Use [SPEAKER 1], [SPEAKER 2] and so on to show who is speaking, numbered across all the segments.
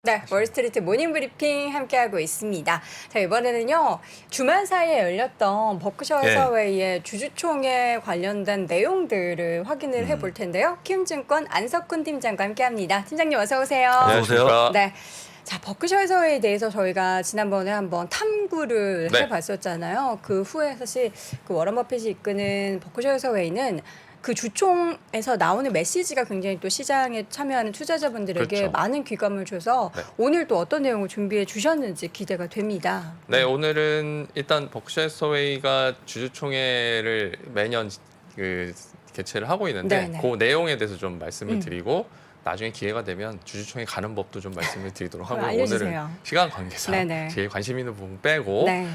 [SPEAKER 1] 네, 월스트리트 모닝 브리핑 함께하고 있습니다. 자, 이번에는요, 주말 사이에 열렸던 버크셔 해서웨이의 주주총회 관련된 내용들을 확인을 해볼 텐데요. 키움증권 안석훈 팀장과 함께합니다. 팀장님 어서 오세요.
[SPEAKER 2] 안녕하세요.
[SPEAKER 1] 네. 자, 버크셔 해서웨이에 대해서 저희가 지난번에 한번 탐구를 해봤었잖아요. 그 후에 사실 그 워런 버핏이 이끄는 버크셔 해서웨이는 그 주총에서 나오는 메시지가 굉장히 또 시장에 참여하는 투자자분들에게
[SPEAKER 2] 그렇죠.
[SPEAKER 1] 많은 귀감을 줘서 오늘 또 어떤 내용을 준비해 주셨는지 기대가 됩니다.
[SPEAKER 2] 네, 오늘은 일단 버크셔 해서웨이가 주주총회를 매년 개최를 하고 있는데
[SPEAKER 1] 네네.
[SPEAKER 2] 그 내용에 대해서 좀 말씀을 드리고 나중에 기회가 되면 주주총회 가는 법도 좀 말씀을 드리도록 하고
[SPEAKER 1] 알려주세요.
[SPEAKER 2] 오늘은 시간 관계상
[SPEAKER 1] 네네.
[SPEAKER 2] 제일 관심 있는 부분 빼고
[SPEAKER 1] 네.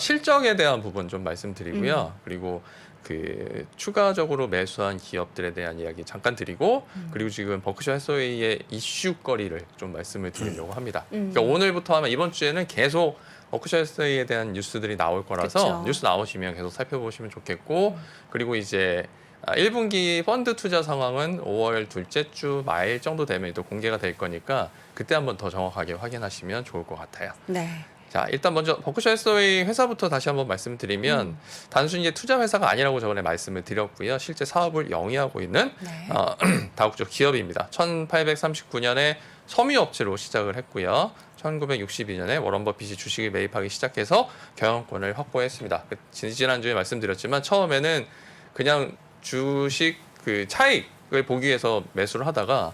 [SPEAKER 2] 실적에 대한 부분 좀 말씀드리고요. 그리고 그 추가적으로 매수한 기업들에 대한 이야기 잠깐 드리고 그리고 지금 버크셔 해서웨이의 이슈거리를 좀 말씀을 드리려고 합니다. 그러니까 오늘부터 하면 이번 주에는 계속 버크셔 해서웨이에 대한 뉴스들이 나올 거라서
[SPEAKER 1] 그쵸.
[SPEAKER 2] 뉴스 나오시면 계속 살펴보시면 좋겠고 그리고 이제 1분기 펀드 투자 상황은 5월 둘째 주 말 정도 되면 또 공개가 될 거니까 그때 한번 더 정확하게 확인하시면 좋을 것 같아요.
[SPEAKER 1] 네.
[SPEAKER 2] 자, 일단 먼저 버크셔 해서웨이 회사부터 다시 한번 말씀드리면 단순히 이제 투자 회사가 아니라고 저번에 말씀을 드렸고요. 실제 사업을 영위하고 있는
[SPEAKER 1] 네.
[SPEAKER 2] 다국적 기업입니다. 1839년에 섬유업체로 시작을 했고요. 1962년에 워런 버핏이 주식을 매입하기 시작해서 경영권을 확보했습니다. 지난주에 말씀드렸지만 처음에는 그냥 주식 그 차익을 보기 위해서 매수를 하다가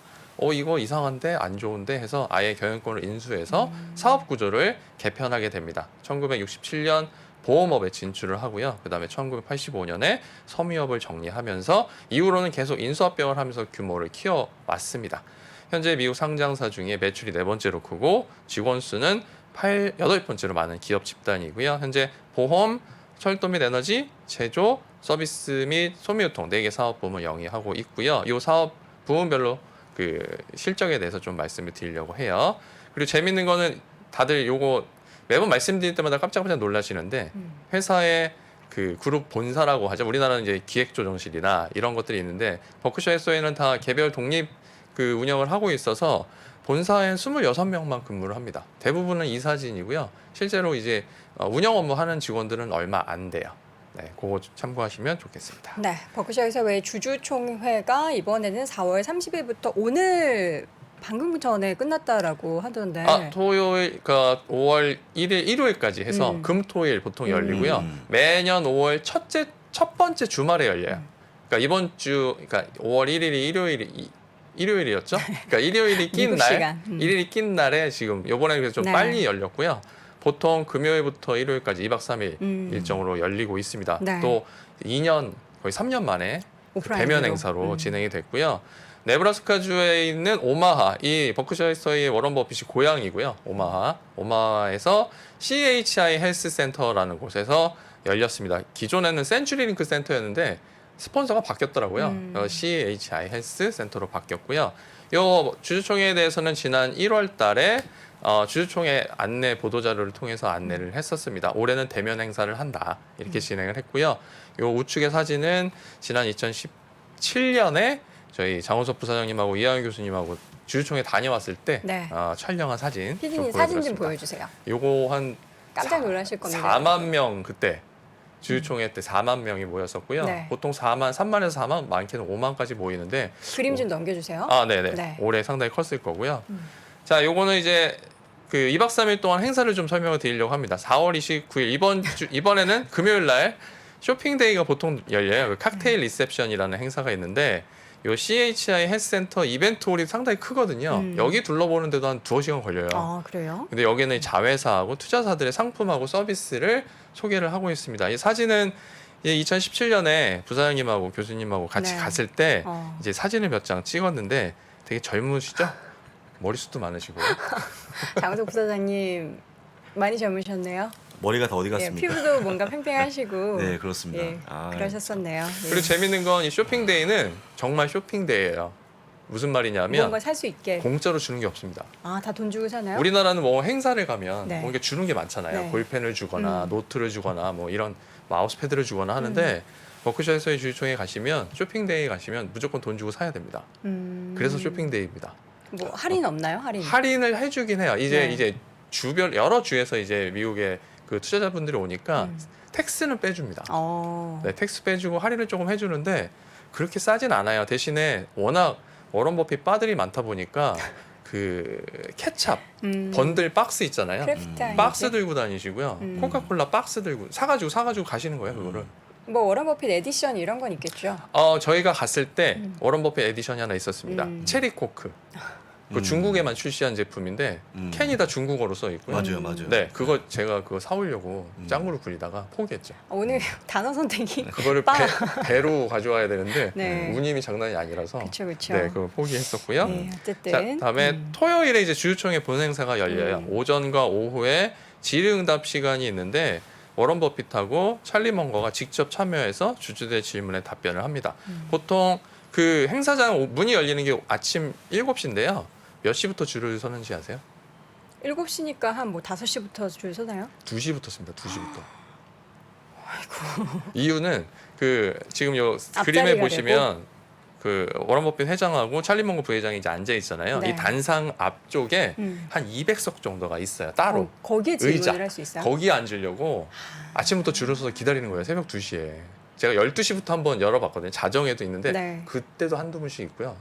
[SPEAKER 2] 이거 이상한데 안 좋은데 해서 아예 경영권을 인수해서 사업 구조를 개편하게 됩니다. 1967년 보험업에 진출을 하고요. 그다음에 1985년에 섬유업을 정리하면서 이후로는 계속 인수합병을 하면서 규모를 키워왔습니다. 현재 미국 상장사 중에 매출이 4번째로 크고 직원 수는 8번째로 많은 기업 집단이고요. 현재 보험, 철도 및 에너지, 제조, 서비스 및 소미유통 4개 사업 부문을 영위하고 있고요. 이 사업 부문별로 그 실적에 대해서 좀 말씀을 드리려고 해요. 그리고 재밌는 거는 다들 요거 매번 말씀드릴 때마다 깜짝깜짝 놀라시는데 회사의 그 그룹 본사라고 하죠. 우리나라는 이제 기획조정실이나 이런 것들이 있는데 버크셔 해서웨이는 다 개별 독립 그 운영을 하고 있어서 본사에 26명만 근무를 합니다. 대부분은 이사진이고요. 실제로 이제 운영 업무 하는 직원들은 얼마 안 돼요. 네, 그거 참고하시면 좋겠습니다.
[SPEAKER 1] 네. 버크셔 해서웨이 주주총회가 이번에는 4월 30일부터 오늘 방금 전에 끝났다라고 하던데.
[SPEAKER 2] 토요일, 그러니까 5월 1일, 일요일까지 해서 금, 토일 보통 열리고요. 매년 5월 첫 번째 주말에 열려요. 그러니까 이번 주, 그러니까 5월 1일이 일요일이었죠? 그러니까 일요일이 낀
[SPEAKER 1] 미국
[SPEAKER 2] 날,
[SPEAKER 1] 시간.
[SPEAKER 2] 일일이 낀 날에 지금 요번에 그래서 좀
[SPEAKER 1] 네.
[SPEAKER 2] 빨리 열렸고요. 보통 금요일부터 일요일까지 2박 3일 일정으로 열리고 있습니다.
[SPEAKER 1] 네.
[SPEAKER 2] 또 2년, 거의 3년 만에
[SPEAKER 1] 오프라인으로.
[SPEAKER 2] 대면 행사로 진행이 됐고요. 네브라스카주에 있는 오마하, 이 버크셔 해서웨이의 워런 버핏이 고향이고요. 오마하에서 CHI 헬스 센터라는 곳에서 열렸습니다. 기존에는 센츄리 링크 센터였는데 스폰서가 바뀌었더라고요. CHI 헬스 센터로 바뀌었고요. 요 주주총회에 대해서는 지난 1월 달에 주주총회 안내 보도자료를 통해서 안내를 했었습니다. 올해는 대면 행사를 한다. 이렇게 진행을 했고요. 요 우측의 사진은 지난 2017년에 저희 장원석 부사장님하고 이하영 교수님하고 주주총회 다녀왔을 때
[SPEAKER 1] 네.
[SPEAKER 2] 촬영한 사진
[SPEAKER 1] 피디님
[SPEAKER 2] 좀
[SPEAKER 1] 사진 좀
[SPEAKER 2] 보여드렸습니다.
[SPEAKER 1] 보여주세요.
[SPEAKER 2] 요거 한
[SPEAKER 1] 깜짝 놀라실 겁니다.
[SPEAKER 2] 4만 명 그때 주주총회 때 4만 명이 모였었고요.
[SPEAKER 1] 네.
[SPEAKER 2] 보통 3만에서 4만, 많게는 5만까지 모이는데
[SPEAKER 1] 그림 좀 넘겨주세요.
[SPEAKER 2] 네네.
[SPEAKER 1] 네.
[SPEAKER 2] 올해 상당히 컸을 거고요. 자, 요거는 이제 그 2박 3일 동안 행사를 좀 설명을 드리려고 합니다. 4월 29일 이번에는 금요일 날 쇼핑데이가 보통 열려요. 그 칵테일 리셉션이라는 행사가 있는데 요 CHI 헬스센터 이벤트 홀이 상당히 크거든요. 여기 둘러보는데도 한 2시간 걸려요.
[SPEAKER 1] 아, 그래요?
[SPEAKER 2] 근데 여기는 자회사하고 투자사들의 상품하고 서비스를 소개를 하고 있습니다. 이 사진은 2017년에 부사장님하고 교수님하고 같이
[SPEAKER 1] 네.
[SPEAKER 2] 갔을 때
[SPEAKER 1] 어.
[SPEAKER 2] 이제 사진을 몇 장 찍었는데 되게 젊으시죠? 머리숱도 많으시고.
[SPEAKER 1] 장은석 부사장님 많이 젊으셨네요.
[SPEAKER 3] 머리가 다 어디
[SPEAKER 1] 예,
[SPEAKER 3] 갔습니까?
[SPEAKER 1] 피부도 뭔가 팽팽하시고.
[SPEAKER 3] 네, 그렇습니다.
[SPEAKER 1] 예,
[SPEAKER 3] 아,
[SPEAKER 1] 그러셨었네요. 예.
[SPEAKER 2] 그리고 재밌는 건 이 쇼핑데이는 정말 쇼핑데이예요. 무슨 말이냐면
[SPEAKER 1] 뭔가 살 수 있게.
[SPEAKER 2] 공짜로 주는 게 없습니다.
[SPEAKER 1] 아, 다 돈 주고 사나요?
[SPEAKER 2] 우리나라는 뭐 행사를 가면
[SPEAKER 1] 네.
[SPEAKER 2] 뭐 이렇게 주는 게 많잖아요.
[SPEAKER 1] 네.
[SPEAKER 2] 볼펜을 주거나 노트를 주거나 뭐 이런 마우스패드를 주거나 하는데 버크셔 해서웨이 주주총회 가시면 쇼핑데이 가시면 무조건 돈 주고 사야 됩니다. 그래서 쇼핑데이입니다.
[SPEAKER 1] 뭐 할인 없나요? 할인?
[SPEAKER 2] 할인을 해주긴 해요.
[SPEAKER 1] 네.
[SPEAKER 2] 이제 주별 여러 주에서 이제 미국에 그 투자자분들이 오니까 텍스는 빼줍니다. 네, 텍스 빼주고 할인을 조금 해주는데 그렇게 싸진 않아요. 대신에 워낙 워런 버핏 바들이 많다 보니까 그 케찹 번들 박스 있잖아요.
[SPEAKER 1] 크래프트 아니지?
[SPEAKER 2] 박스 들고 다니시고요. 코카콜라 박스 들고 사가지고 가시는 거예요. 그거를.
[SPEAKER 1] 뭐 워런 버핏 에디션 이런 건 있겠죠.
[SPEAKER 2] 저희가 갔을 때 워런 버핏 에디션이 하나 있었습니다. 체리 코크. 그 중국에만 출시한 제품인데 캔이 다 중국어로 써 있고요.
[SPEAKER 3] 맞아요.
[SPEAKER 2] 네, 그거 제가 그거 사오려고 짱구를 부리다가 포기했죠.
[SPEAKER 1] 오늘 단어 선택이
[SPEAKER 2] 그거를 배로 가져와야 되는데
[SPEAKER 1] 네.
[SPEAKER 2] 운임이 장난이 아니라서
[SPEAKER 1] 그쵸.
[SPEAKER 2] 네, 그거 포기했었고요.
[SPEAKER 1] 네, 어쨌든
[SPEAKER 2] 자, 다음에 토요일에 이제 주주총회 본행사가 열려요. 오전과 오후에 질의응답 시간이 있는데 워런 버핏하고 찰리 먼거가 직접 참여해서 주주들 질문에 답변을 합니다. 보통 그 행사장 문이 열리는 게 아침 7시인데요. 몇 시부터 줄을 서는지 아세요?
[SPEAKER 1] 7시니까 한 뭐 5시부터 줄 서나요?
[SPEAKER 2] 2시부터 씁니다. 2시부터. 이유는 그 지금 요 그림에
[SPEAKER 1] 앞자리가
[SPEAKER 2] 보시면 그 워런 버핏 회장하고 찰리 먼거 부회장이 이제 앉아 있잖아요.
[SPEAKER 1] 네.
[SPEAKER 2] 이 단상 앞쪽에 한 200석 정도가 있어요. 따로.
[SPEAKER 1] 거기에
[SPEAKER 2] 의자.
[SPEAKER 1] 질문을 할 수 있어요?
[SPEAKER 2] 거기에 앉으려고 아침부터 줄을 서서 기다리는 거예요. 새벽 2시에. 제가 12시부터 한번 열어봤거든요. 자정에도 있는데
[SPEAKER 1] 네.
[SPEAKER 2] 그때도 한두 분씩 있고요.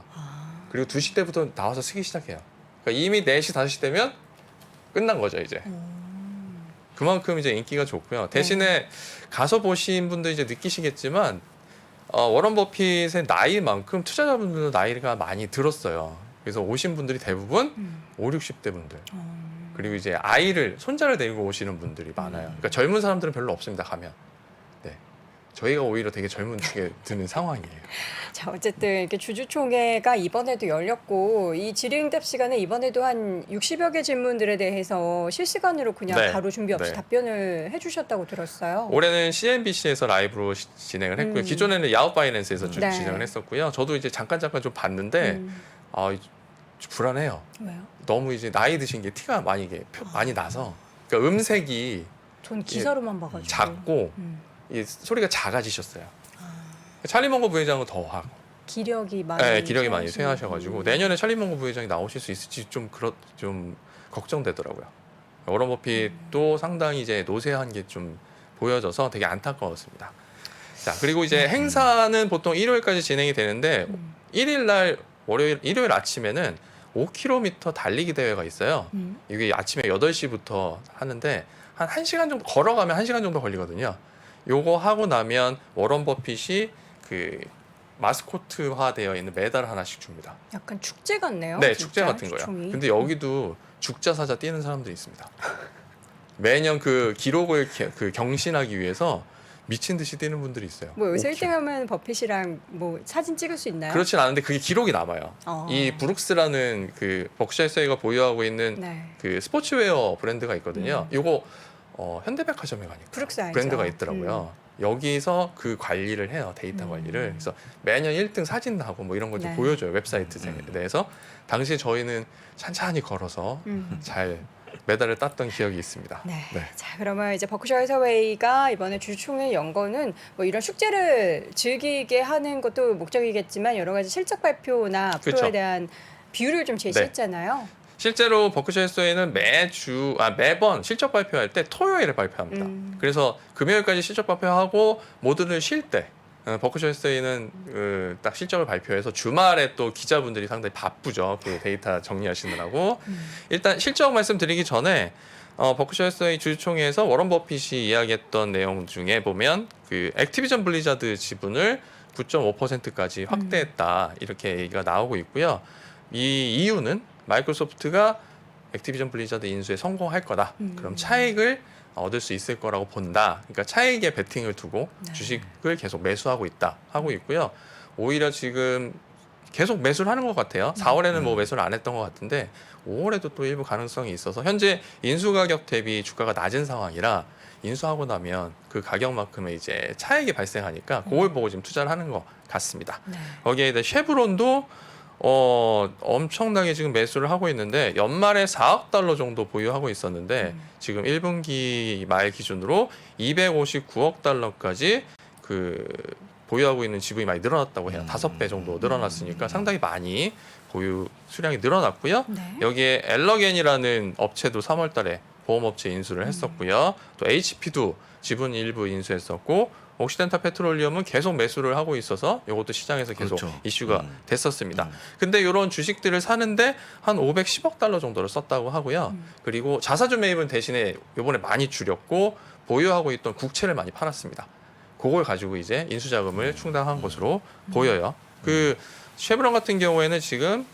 [SPEAKER 2] 그리고 2시 때부터 나와서 쓰기 시작해요. 그러니까 이미 4시, 5시 되면 끝난 거죠, 이제. 그만큼 이제 인기가 좋고요. 대신에 가서 보신 분도 이제 느끼시겠지만 워런 버핏의 나이만큼 투자자분들도 나이가 많이 들었어요. 그래서 오신 분들이 대부분 5, 60대 분들. 그리고 이제 손자를 데리고 오시는 분들이 많아요. 그러니까 젊은 사람들은 별로 없습니다, 가면. 네. 저희가 오히려 되게 젊은 축에 드는 상황이에요.
[SPEAKER 1] 자, 어쨌든 이렇게 주주총회가 이번에도 열렸고 이 질의응답 시간에 이번에도 한 60여 개 질문들에 대해서 실시간으로 그냥
[SPEAKER 2] 네.
[SPEAKER 1] 바로 준비 없이
[SPEAKER 2] 네.
[SPEAKER 1] 답변을 해주셨다고 들었어요.
[SPEAKER 2] 올해는 CNBC에서 라이브로 진행을 했고요. 기존에는 야후 바이낸스에서
[SPEAKER 1] 네.
[SPEAKER 2] 진행을 했었고요. 저도 이제 잠깐 좀 봤는데 불안해요.
[SPEAKER 1] 왜요?
[SPEAKER 2] 너무 이제 나이 드신 게 티가 많이 많이 나서 그러니까 음색이
[SPEAKER 1] 전 기사로만 봐가지고.
[SPEAKER 2] 작고 이 소리가 작아지셨어요. 찰리 먼거 부회장은 더 하고.
[SPEAKER 1] 기력이 많이.
[SPEAKER 2] 네, 기력이 많이 쇠하셔가지고 내년에 찰리 먼거 부회장이 나오실 수 있을지 좀 걱정되더라고요. 워런 버핏도 상당히 이제 노쇠한 게 좀 보여져서 되게 안타까웠습니다. 자, 그리고 이제 행사는 보통 일요일까지 진행이 되는데 일요일 아침에는 5km 달리기 대회가 있어요. 이게 아침에 8시부터 하는데 한 1시간 정도 걸어가면 1시간 정도 걸리거든요. 요거 하고 나면 워런 버핏이 그 마스코트화 되어 있는 메달 하나씩 줍니다.
[SPEAKER 1] 약간 축제 같네요.
[SPEAKER 2] 네,
[SPEAKER 1] 진짜,
[SPEAKER 2] 축제 같은 거예요.
[SPEAKER 1] 주총이.
[SPEAKER 2] 근데 여기도 죽자사자 뛰는 사람들이 있습니다. 매년 그 기록을 경신하기 위해서 미친 듯이 뛰는 분들이 있어요.
[SPEAKER 1] 뭐 여기서
[SPEAKER 2] 5km.
[SPEAKER 1] 1등하면 버핏이랑 뭐 사진 찍을 수 있나요?
[SPEAKER 2] 그렇진 않은데 그게 기록이 남아요. 이 브룩스라는 그 버크셔 해서웨이가 보유하고 있는
[SPEAKER 1] 네.
[SPEAKER 2] 그 스포츠웨어 브랜드가 있거든요. 요거 현대백화점에 가니까
[SPEAKER 1] 브룩스 알죠?
[SPEAKER 2] 브랜드가 있더라고요. 여기서 그 관리를 해요. 데이터 관리를. 그래서 매년 1등 사진 나고 뭐 이런 걸 좀
[SPEAKER 1] 네.
[SPEAKER 2] 보여줘요. 웨브사이트 내에서. 당시에 저희는 찬찬히 걸어서 잘 메달을 땄던 기억이 있습니다.
[SPEAKER 1] 네.
[SPEAKER 2] 네.
[SPEAKER 1] 자, 그러면 이제 버크셔 해서웨이가 이번에 주총회 연 거는 뭐 이런 축제를 즐기게 하는 것도 목적이겠지만 여러 가지 실적 발표나 앞으로에
[SPEAKER 2] 그쵸.
[SPEAKER 1] 대한 비율을 좀 제시했잖아요.
[SPEAKER 2] 실제로 버크셔 해서웨이는 매번 실적 발표할 때 토요일에 발표합니다. 그래서 금요일까지 실적 발표하고 모두들 쉴 때 버크셔 해서웨이는 딱 실적을 발표해서 주말에 또 기자분들이 상당히 바쁘죠. 그 데이터 정리하시느라고. 일단 실적 말씀드리기 전에 버크셔 해서웨이 주주총회에서 워런 버핏이 이야기했던 내용 중에 보면 그 액티비전 블리자드 지분을 9.5%까지 확대했다 이렇게 얘기가 나오고 있고요. 이 이유는 마이크로소프트가 액티비전 블리자드 인수에 성공할 거다. 그럼 차익을 얻을 수 있을 거라고 본다. 그러니까 차익에 베팅을 두고 주식을 계속 매수하고 하고 있고요. 오히려 지금 계속 매수를 하는 것 같아요. 4월에는 뭐 매수를 안 했던 것 같은데 5월에도 또 일부 가능성이 있어서 현재 인수 가격 대비 주가가 낮은 상황이라 인수하고 나면 그 가격만큼의 이제 차익이 발생하니까 그걸 보고 지금 투자를 하는 것 같습니다.
[SPEAKER 1] 네.
[SPEAKER 2] 거기에 이제 쉐브론도 엄청나게 지금 매수를 하고 있는데 연말에 4억 달러 정도 보유하고 있었는데 지금 1분기 말 기준으로 259억 달러까지 보유하고 있는 지분이 많이 늘어났다고 해요. 5배 정도 늘어났으니까 상당히 많이 보유 수량이 늘어났고요.
[SPEAKER 1] 네.
[SPEAKER 2] 여기에 엘러겐이라는 업체도 3월달에 보험업체 인수를 했었고요. 또 HP도 지분 일부 인수했었고 옥시덴탈 페트롤리엄은 계속 매수를 하고 있어서 이것도 시장에서 계속
[SPEAKER 3] 그렇죠.
[SPEAKER 2] 이슈가 됐었습니다. 근데 이런 주식들을 사는데 한 510억 달러 정도를 썼다고 하고요. 그리고 자사주 매입은 대신에 이번에 많이 줄였고 보유하고 있던 국채를 많이 팔았습니다. 그걸 가지고 이제 인수자금을 충당한 것으로 보여요. 그 쉐브론 같은 경우에는 지금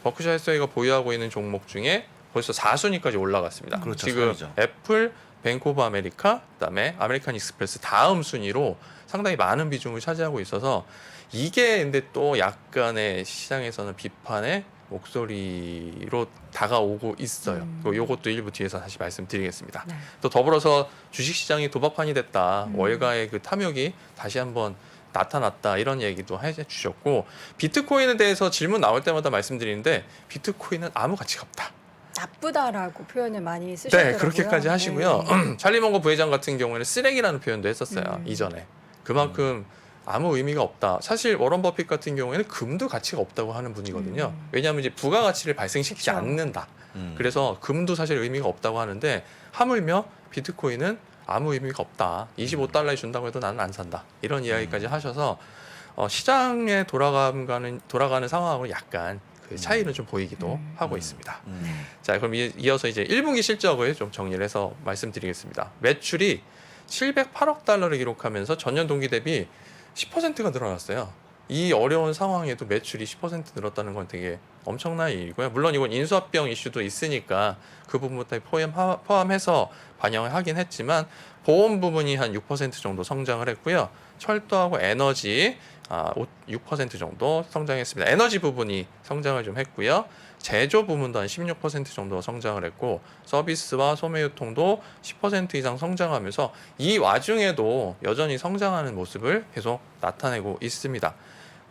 [SPEAKER 2] 버크셔 해서웨이가 보유하고 있는 종목 중에 벌써 4순위까지 올라갔습니다.
[SPEAKER 3] 그렇죠,
[SPEAKER 2] 지금
[SPEAKER 3] 상위죠.
[SPEAKER 2] 애플, 뱅크 오브 아메리카, 그다음에 아메리칸 익스프레스 다음 순위로 상당히 많은 비중을 차지하고 있어서 이게 근데 또 약간의 시장에서는 비판의 목소리로 다가오고 있어요. 요것도 일부 뒤에서 다시 말씀드리겠습니다.
[SPEAKER 1] 네.
[SPEAKER 2] 또 더불어서 주식시장이 도박판이 됐다. 월가의 그 탐욕이 다시 한번 나타났다. 이런 얘기도 해주셨고 비트코인에 대해서 질문 나올 때마다 말씀드리는데 비트코인은 아무 가치가 없다.
[SPEAKER 1] 나쁘다라고 표현을 많이 쓰시더라고요.
[SPEAKER 2] 네, 그렇게까지 하시고요.
[SPEAKER 1] 네.
[SPEAKER 2] 찰리 먼거 부회장 같은 경우에는 쓰레기라는 표현도 했었어요.
[SPEAKER 1] 음.
[SPEAKER 2] 이전에. 그만큼 아무 의미가 없다. 사실 워런 버핏 같은 경우에는 금도 가치가 없다고 하는 분이거든요. 왜냐하면 이제 부가가치를 발생시키지
[SPEAKER 1] 그렇죠.
[SPEAKER 2] 않는다. 그래서 금도 사실 의미가 없다고 하는데 하물며 비트코인은 아무 의미가 없다. 25달러에 준다고 해도 나는 안 산다. 이런 이야기까지 하셔서 시장에 돌아가는 상황하고 약간 그 차이는 좀 보이기도 하고 있습니다. 자, 그럼 이어서 이제 1분기 실적을 좀 정리를 해서 말씀드리겠습니다. 매출이 708억 달러를 기록하면서 전년 동기 대비 10%가 늘어났어요. 이 어려운 상황에도 매출이 10% 늘었다는 건 되게 엄청난 일이고요. 물론 이건 인수합병 이슈도 있으니까 그 부분부터 포함해서 반영을 하긴 했지만 보험 부분이 한 6% 정도 성장을 했고요. 철도하고 에너지 6% 정도 성장했습니다. 에너지 부분이 성장을 좀 했고요. 제조 부문도 한 16% 정도 성장을 했고 서비스와 소매유통도 10% 이상 성장하면서 이 와중에도 여전히 성장하는 모습을 계속 나타내고 있습니다.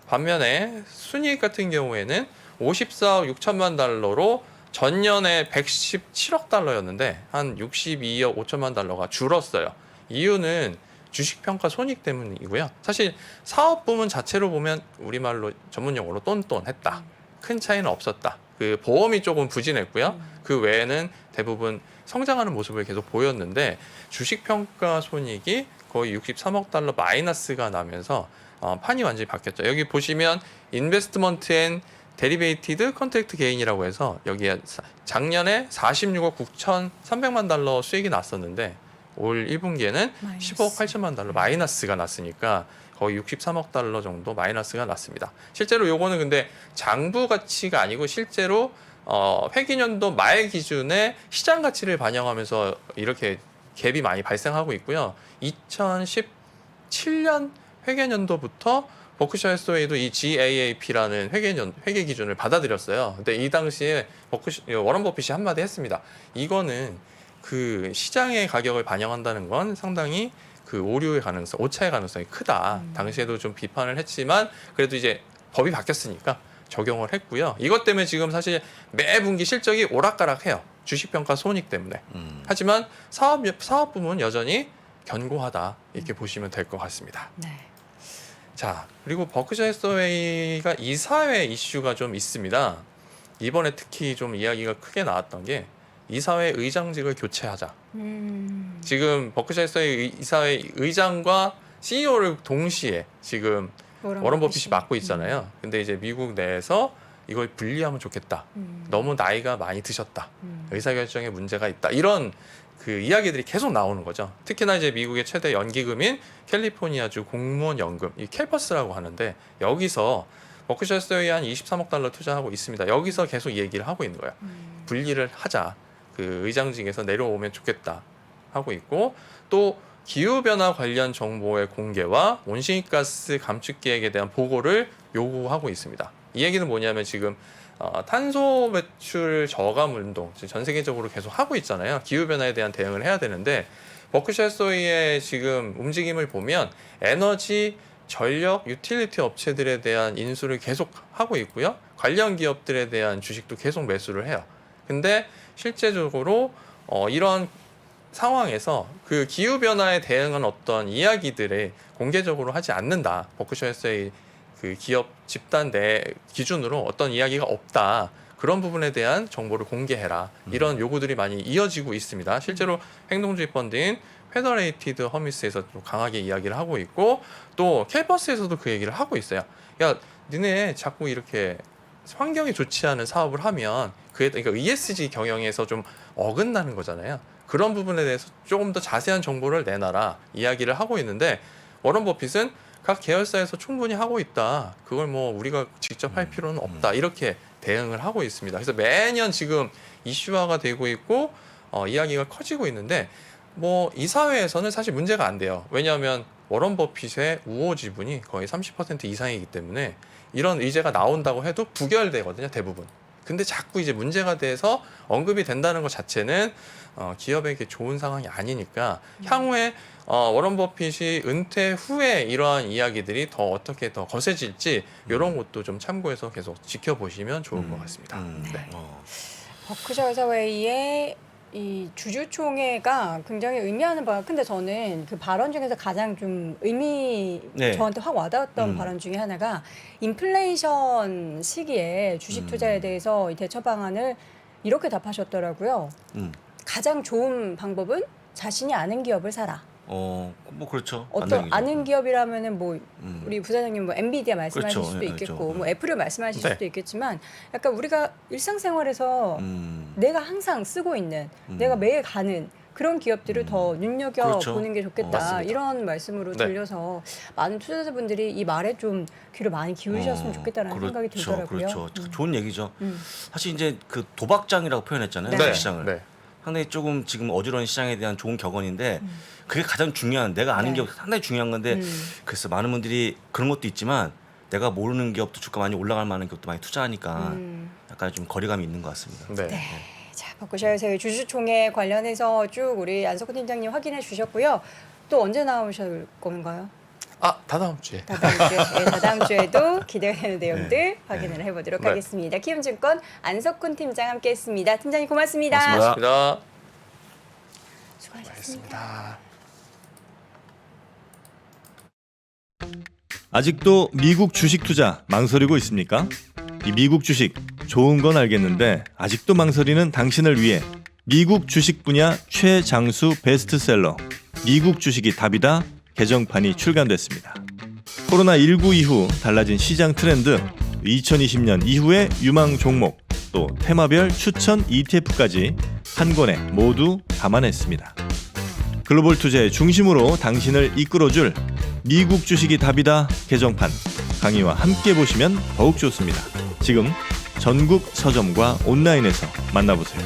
[SPEAKER 2] 반면에 순이익 같은 경우에는 54억 6천만 달러로 전년에 117억 달러였는데 한 62억 5천만 달러가 줄었어요. 이유는 주식평가 손익 때문이고요. 사실 사업 부문 자체로 보면 우리말로 전문 용어로 똔똔했다. 큰 차이는 없었다. 그 보험이 조금 부진했고요. 그 외에는 대부분 성장하는 모습을 계속 보였는데 주식평가 손익이 거의 63억 달러 마이너스가 나면서 판이 완전히 바뀌었죠. 여기 보시면 인베스트먼트 앤 데리베이티드 컨트랙트 게인이라고 해서 여기에 작년에 46억 9,300만 달러 수익이 났었는데 올 1분기에는
[SPEAKER 1] 마이너스.
[SPEAKER 2] 10억 8천만 달러 마이너스가 났으니까 거의 63억 달러 정도 마이너스가 났습니다. 실제로 요거는 근데 장부 가치가 아니고 실제로 회기년도 말 기준에 시장 가치를 반영하면서 이렇게 갭이 많이 발생하고 있고요. 2017년 회계년도부터 버크셔 해서웨이도 이 GAAP라는 회계 기준을 받아들였어요. 근데 이 당시에 워런 버핏이 한마디 했습니다. 이거는 그 시장의 가격을 반영한다는 건 상당히 그 오류의 가능성, 오차의 가능성이 크다. 당시에도 좀 비판을 했지만 그래도 이제 법이 바뀌었으니까 적용을 했고요. 이것 때문에 지금 사실 매 분기 실적이 오락가락해요. 주식평가 손익 때문에. 하지만 사업 부문 여전히 견고하다. 이렇게 보시면 될 것 같습니다.
[SPEAKER 1] 네.
[SPEAKER 2] 자, 그리고 버크셔 해서웨이가 이사회 이슈가 좀 있습니다. 이번에 특히 좀 이야기가 크게 나왔던 게 이사회 의장직을 교체하자. 지금 버크셔 해서웨이 이사회 의장과 CEO를 동시에 지금 워런 버핏이 맡고 있잖아요. 근데 이제 미국 내에서 이걸 분리하면 좋겠다. 너무 나이가 많이 드셨다. 의사결정에 문제가 있다. 이런 그 이야기들이 계속 나오는 거죠. 특히나 이제 미국의 최대 연기금인 캘리포니아주 공무원 연금, 이 캘퍼스라고 하는데 여기서 버크셔 해서웨이 한 23억 달러 투자하고 있습니다. 여기서 계속 얘기를 하고 있는 거예요. 분리를 하자. 그 의장직에서 내려오면 좋겠다 하고 있고 또 기후변화 관련 정보의 공개와 온실가스 감축 계획에 대한 보고를 요구하고 있습니다. 이 얘기는 뭐냐면 지금 탄소 배출 저감 운동 전 세계적으로 계속 하고 있잖아요. 기후변화에 대한 대응을 해야 되는데 버크셔 해서웨이의 지금 움직임을 보면 에너지, 전력, 유틸리티 업체들에 대한 인수를 계속 하고 있고요. 관련 기업들에 대한 주식도 계속 매수를 해요. 근데 실제적으로 이런 상황에서 그 기후변화에 대응한 어떤 이야기들을 공개적으로 하지 않는다. 버크셔 해서웨이 그 그 기업 집단 내 기준으로 어떤 이야기가 없다. 그런 부분에 대한 정보를 공개해라. 이런 요구들이 많이 이어지고 있습니다. 실제로 행동주의 펀드인 페더레이티드 허미스에서 좀 강하게 이야기를 하고 있고 또 캘퍼스에서도 그 얘기를 하고 있어요. 야, 니네 자꾸 이렇게 환경이 좋지 않은 사업을 하면 그러니까 ESG 경영에서 좀 어긋나는 거잖아요. 그런 부분에 대해서 조금 더 자세한 정보를 내놔라 이야기를 하고 있는데 워런 버핏은 각 계열사에서 충분히 하고 있다. 그걸 뭐 우리가 직접 할 필요는 없다. 이렇게 대응을 하고 있습니다. 그래서 매년 지금 이슈화가 되고 있고 이야기가 커지고 있는데 뭐 이 사회에서는 사실 문제가 안 돼요. 왜냐하면 워런 버핏의 우호 지분이 거의 30% 이상이기 때문에 이런 의제가 나온다고 해도 부결되거든요, 대부분. 근데 자꾸 이제 문제가 돼서 언급이 된다는 것 자체는 기업에게 좋은 상황이 아니니까 향후에 워런 버핏이 은퇴 후에 이러한 이야기들이 더 어떻게 더 거세질지 이런 것도 좀 참고해서 계속 지켜보시면 좋을 것 같습니다. 네.
[SPEAKER 1] 버크셔 회사웨이의 이 주주총회가 굉장히 의미하는 바가 근데 저는 그 발언 중에서 가장 좀 저한테 확 와닿았던 발언 중에 하나가 인플레이션 시기에 주식 투자에 대해서 이 대처 방안을 이렇게 답하셨더라고요. 가장 좋은 방법은 자신이 아는 기업을 사라.
[SPEAKER 3] 뭐 그렇죠.
[SPEAKER 1] 아는 기업이라면은 뭐 우리 부사장님 뭐 엔비디아 말씀하실
[SPEAKER 3] 그렇죠.
[SPEAKER 1] 수도
[SPEAKER 3] 예,
[SPEAKER 1] 있겠고
[SPEAKER 3] 그렇죠.
[SPEAKER 1] 뭐 애플을 말씀하실
[SPEAKER 2] 네.
[SPEAKER 1] 수도 있겠지만 약간 우리가 일상생활에서 내가 항상 쓰고 있는 내가 매일 가는 그런 기업들을 더 눈여겨
[SPEAKER 3] 그렇죠.
[SPEAKER 1] 보는 게 좋겠다
[SPEAKER 3] 맞습니다.
[SPEAKER 1] 이런 말씀으로
[SPEAKER 2] 네.
[SPEAKER 1] 들려서 많은 투자자분들이 이 말에 좀 귀를 많이 기울이셨으면 좋겠다라는 생각이 들더라고요.
[SPEAKER 3] 그렇죠. 좋은 얘기죠. 사실 이제 그 도박장이라고 표현했잖아요.
[SPEAKER 1] 네.
[SPEAKER 3] 시장을.
[SPEAKER 2] 네.
[SPEAKER 3] 상당히 조금 지금 어지러운 시장에 대한 좋은 격언인데 그게 가장 중요한 내가 아는
[SPEAKER 1] 네.
[SPEAKER 3] 기업 상당히 중요한 건데 그래서 많은 분들이 그런 것도 있지만 내가 모르는 기업도 주가 많이 올라갈 만한 기업도 많이 투자하니까 약간 좀 거리감이 있는 것 같습니다.
[SPEAKER 2] 네.
[SPEAKER 1] 네. 자, 버크셔 회사의 주주총회 관련해서 쭉 우리 안석훈 팀장님 확인해 주셨고요. 또 언제 나오실 건가요?
[SPEAKER 2] 다다음 주에.
[SPEAKER 1] 다다음 주에도 기대되는 내용들 확인을 해보도록
[SPEAKER 2] 네.
[SPEAKER 1] 하겠습니다. 키움증권 안석훈 팀장 함께했습니다. 팀장님 고맙습니다.
[SPEAKER 3] 고맙습니다.
[SPEAKER 1] 수고하셨습니다.
[SPEAKER 4] 아직도 미국 주식 투자 망설이고 있습니까? 이 미국 주식 좋은 건 알겠는데 아직도 망설이는 당신을 위해 미국 주식 분야 최장수 베스트셀러 미국 주식이 답이다 개정판이 출간됐습니다. 코로나19 이후 달라진 시장 트렌드, 2020년 이후의 유망 종목, 또 테마별 추천 ETF까지 한 권에 모두 담아냈습니다. 글로벌 투자의 중심으로 당신을 이끌어줄 미국 주식이 답이다 개정판 강의와 함께 보시면 더욱 좋습니다. 지금 전국 서점과 온라인에서 만나보세요.